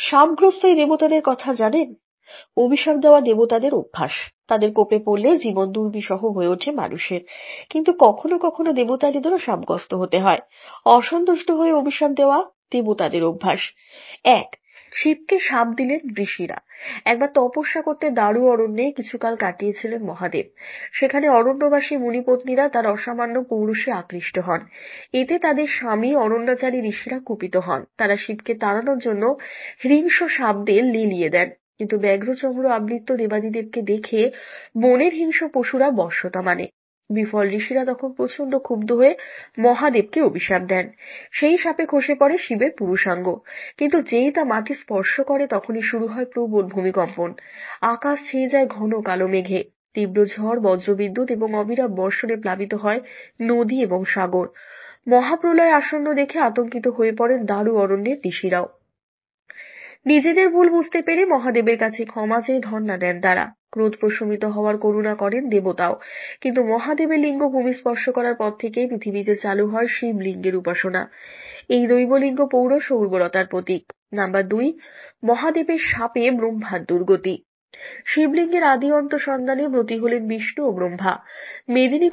শাপগ্রস্ত এই দেবতাদের কথা জানেন? অভিশাপ দেওয়া দেবতাদের অভ্যাস। তাদের কোপে পড়লে জীবন দুর্বিষহ হয়ে ওঠে মানুষের। কিন্তু কখনো কখনো দেবতাদেরও শাপগ্রস্ত হতে হয়। অসন্তুষ্ট হয়ে অভিশাপ দেওয়া দেবতাদের অভ্যাস। ১. শিবকে শাপ দিলেন ঋষিরা। একবার তপস্যা করতে দারু অরণ্যে কিছুকাল কাটিয়েছিলেন মহাদেব। সেখানে অরণ্যবাসী মুনিপত্নীরা তার অসামান্য পৌরুষে আকৃষ্ট হন। এতে তাদের স্বামী অরণ্যচারী ঋষিরা কুপিত হন। তারা শিবকে তাড়ানোর জন্য হিংস্র শাপ দিয়ে লেলিয়ে দেন। কিন্তু ব্যাঘ্রচর্ম আবৃত দেবাদিদেবকে দেখে বনের হিংস্র পশুরা বশ্যতা মানে। বিফল ঋষিরা তখন প্রচন্ড ক্ষুব্ধ হয়ে মহাদেবকে অভিশাপ দেন। সেই শাপে খসে পড়ে শিবের পুরুষাঙ্গ। কিন্তু যেই তা মাটি স্পর্শ করে তখনই শুরু হয় প্রবল ভূমিকম্পন। আকাশ ছেয়ে যায় ঘন কালো মেঘে। তীব্র ঝড়, বজ্রবিদ্যুৎ এবং অবিরাম বর্ষণে প্লাবিত হয় নদী এবং সাগর। মহাপ্রলয় আসন্ন দেখে আতঙ্কিত হয়ে পড়েন দারু অরণ্যের ঋষিরাও। নিজেদের ভুল বুঝতে পেরে মহাদেবের কাছে ক্ষমা চেয়ে ধন্যা দেন তারা। ক্রোধ প্রশমিত হওয়ার করুণা করেন দেবতাও। কিন্তু মহাদেবের লিঙ্গ ভূমি স্পর্শ করার পর থেকেই পৃথিবীতে চালু হয় শিবলিঙ্গের উপাসনা। এই দৈবলিঙ্গ পৌরষ ও উর্বরতার প্রতীক। নাম্বার ২. মহাদেবের শাপে ব্রহ্মার দুর্গতি। শিবলিঙ্গের আদি অন্ত সন্ধানে ব্রতী হলেন বিষ্ণু ও ব্রহ্মা। মেদিনী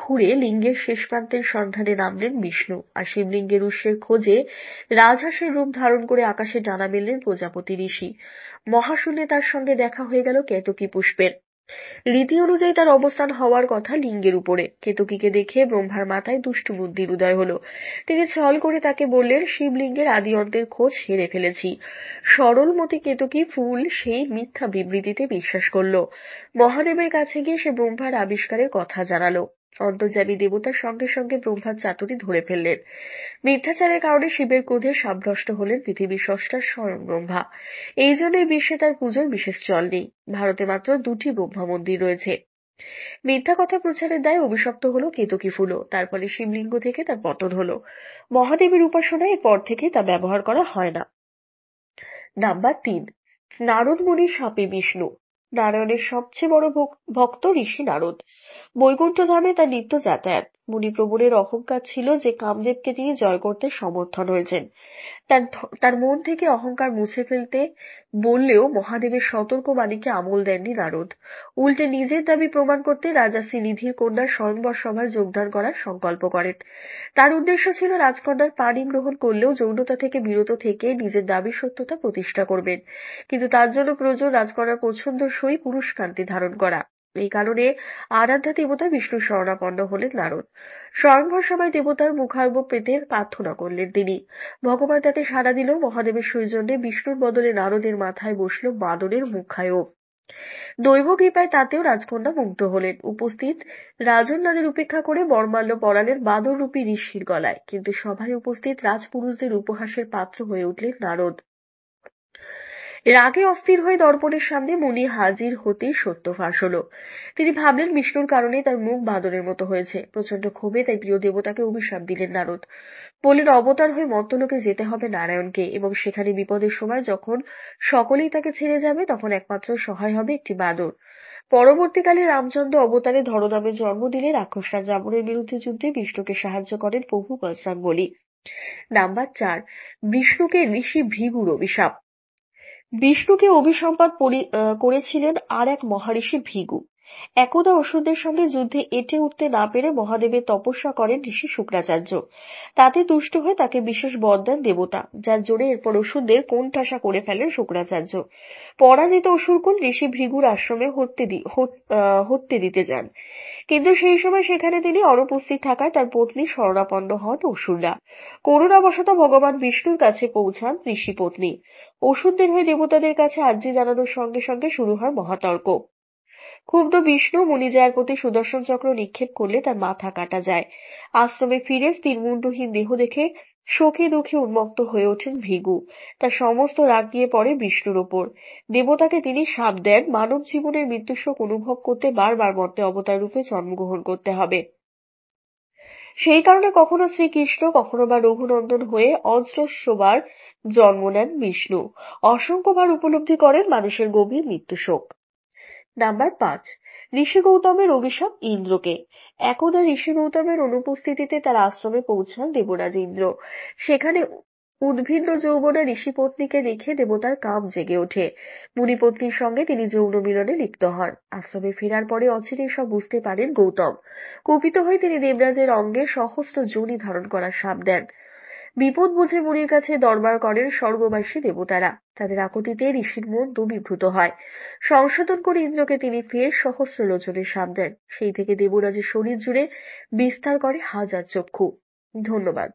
খুঁড়ে লিঙ্গের শেষ প্রান্তের সন্ধানে নামলেন বিষ্ণু। আর শিবলিঙ্গের উৎসের খোঁজে রাজহাঁসের রূপ ধারণ করে আকাশে ডানা মেললেন প্রজাপতি ঋষি। মহাশূন্যে তার সঙ্গে দেখা হয়ে গেল কেতকী পুষ্পের। রীতি অনুযায়ী তার অবস্থান হওয়ার কথা লিঙ্গের উপরে। কেতকীকে দেখে ব্রহ্মার মাথায় দুষ্টু বুদ্ধির উদয় হলো। তিনি ছল করে তাকে বললেন, শিবলিঙ্গের আদি অন্তের খোঁজ সেরে ফেলেছি। সরলমতি কেতকী ফুল সেই মিথ্যা বিবৃতিতে বিশ্বাস করলো। মহাদেবের কাছে গিয়ে সে ব্রহ্মার আবিষ্কারের কথা জানালো। অন্তর্যামী দেবতার সঙ্গে সঙ্গে ব্রহ্মার চাতুরি ধরে ফেললেন। মিথ্যাচারের কারণে শিবের ক্রোধে শাপভ্রষ্ট হলেন পৃথিবীর স্রষ্টা স্বয়ং ব্রহ্মা। এই জন্যই বিশ্বে তার পুজোর বিশেষ চল নেই। ভারতে মাত্র ২টি ব্রহ্মা মন্দির রয়েছে। মিথ্যা কথা প্রচারের দায়ে অভিশপ্ত হলো কেতকী ফুলও। তার ফলে শিবলিঙ্গ থেকে তার পতন হলো। মহাদেবের উপাসনায় এরপর থেকে তা ব্যবহার করা হয় না। নাম্বার ৩. নারদ মুনির শাপে বিষ্ণু। নারায়ণের সবচেয়ে বড় ভক্ত ঋষি নারদ। বৈকুণ্ঠ ধামে তার নিত্য যাতায়াত। মুনিপ্রবরের অহংকার ছিল যে কামদেবকে তিনি জয় করতে সমর্থন হয়েছেন। তার মন থেকে অহংকার মুছে ফেলতে বললেও মহাদেবের সতর্ক বাণীকে আমল দেননি নারদ। উল্টে নিজের দাবি প্রমাণ করতে রাজা শ্রীনিধির কন্যা স্বয়ংবর সভায় যোগদান করার সংকল্প করেন। তার উদ্দেশ্য ছিল রাজকন্যার পানি গ্রহণ করলেও যৌনতা থেকে বিরত থেকে নিজের দাবির সত্যতা প্রতিষ্ঠা করবেন। কিন্তু তার জন্য প্রয়োজন রাজকন্যার পছন্দসই পুরুষকান্তি ধারণ করা। এই কারণে আরাধ্যা দেবতা বিষ্ণুর শরণাপন্ন হলেন নারদ। স্বয়ংবর সভায় দেবতার মুখারব পেতে প্রার্থনা করলেন তিনি। ভগবান তাতে সাড়া দিলেও মহাদেবের সৌজন্যে বিষ্ণুর বদলে নারদের মাথায় বসল বাদরের মুখায়ব। দৈব কৃপায় তাতেও রাজকন্যা মুগ্ধ হলেন। উপস্থিত রাজন নারীর উপেক্ষা করে বরমাল্য পরালেন বাদর রূপী ঋষির গলায়। কিন্তু সভায় উপস্থিত রাজপুরুষদের উপহাসের পাত্র হয়ে উঠলেন নারদ। রাগে অস্থির হয়ে দর্পণের সামনে মুনি হাজির হতেই সত্য ফাঁস হলো। তিনি ভাবলেন বিষ্ণুর কারণে তার মুখ বাদরের মতো হয়েছে। প্রচন্ড ক্ষোভে তাই প্রিয় দেবতাকে অভিশাপ দিলেন নারদ। বললেন, অবতার হয়ে মর্ত্যলোকে যেতে হবে নারায়ণকে, এবং সেখানে বিপদের সময় যখন সকলেই তাকে ছেড়ে যাবে তখন একমাত্র সহায় হবে একটি বাদর। পরবর্তীকালে রামচন্দ্র অবতারে ধরনামে জন্ম দিলে রাক্ষসরাজ রাবণের বিরুদ্ধে যুদ্ধে বিষ্ণুকে সাহায্য করেন প্রভু বজরং বলি। নাম্বার ৪. বিষ্ণুকে ঋষি ভৃগুর অভিশাপ। বিষ্ণুকে অভিসম্পাত করেছিলেন আর এক মহারিষি ভৃগু। একদা অসুরদের সঙ্গে যুদ্ধে এঁটে উঠতে না পেরে মহাদেবের তপস্যা করেন ঋষি শুক্রাচার্য। তাতে তুষ্ট হয়ে তাকে বিশেষ বর দেন দেবতা, যার জোরে এরপর অসুরদের কোণঠাসা করে ফেলেন শুক্রাচার্য। পরাজিত অসুরকুল ঋষি ভৃগুর আশ্রমে হত্যে দিতে যান। কিন্তু সেই সময় সেখানে তিনি অনুপস্থিত থাকায় তার পত্নী শরণাপন্ন হন অসুররা। করুণাবশত ভগবান বিষ্ণুর কাছে পৌঁছান ঋষি পত্নী। অসুরদের হয়ে দেবতাদের কাছে আর্জি জানানোর সঙ্গে সঙ্গে শুরু হয় মহাতর্ক। ক্ষুব্ধ বিষ্ণু মুনিজায়ের প্রতি সুদর্শন চক্র নিক্ষেপ করলে তার মাথা কাটা যায়। আশ্রমে ফিরে স্থির মুন্ডহীন দেহ দেখে শোকে দুঃখে উন্মত্ত হয়ে ওঠেন ভৃগু। তার সমস্ত রাগ গিয়ে পড়ে বিষ্ণুর ওপর। দেবতাকে তিনি শাপ দেন, মানব জীবনের মৃত্যুশোক অনুভব করতে বারবার মর্তে অবতার রূপে জন্মগ্রহণ করতে হবে। সেই কারণে কখনো শ্রীকৃষ্ণ, কখনো বা রঘুনন্দন হয়ে অজস্রবার জন্ম নেন বিষ্ণু। অসংখ্যবার উপলব্ধি করেন মানুষের গভীর মৃত্যুশোক। নাম্বার ৫. ঋষি গৌতমের অভিশাপ ইন্দ্রকে। একদা ঋষি গৌতমের অনুপস্থিতিতে তার আশ্রমে পৌঁছান দেবরাজ ইন্দ্র। সেখানে উদ্ভিন্ন যৌবনা ঋষিপত্নীকে দেখে দেবতার কাম জেগে ওঠে। মুনিপত্নীর সঙ্গে তিনি যৌন মিলনে লিপ্ত হন। আশ্রমে ফেরার পরে অচিরেই সব বুঝতে পারেন গৌতম। কুপিত হয়ে তিনি দেবরাজের অঙ্গে সহস্র যোনি ধারণ করার শাপ দেন। বিপদ বুঝে মুনির কাছে দরবার করেন স্বর্গবাসী দেবতারা। তাদের আকুতিতে ঋষির মন দূরীভূত হয়। সংশোধন করে ইন্দ্রকে তিনি ফের সহস্র লোচনের শাপ দেন। সেই থেকে দেবরাজের শরীর জুড়ে বিস্তার করে হাজার চক্ষু। ধন্যবাদ।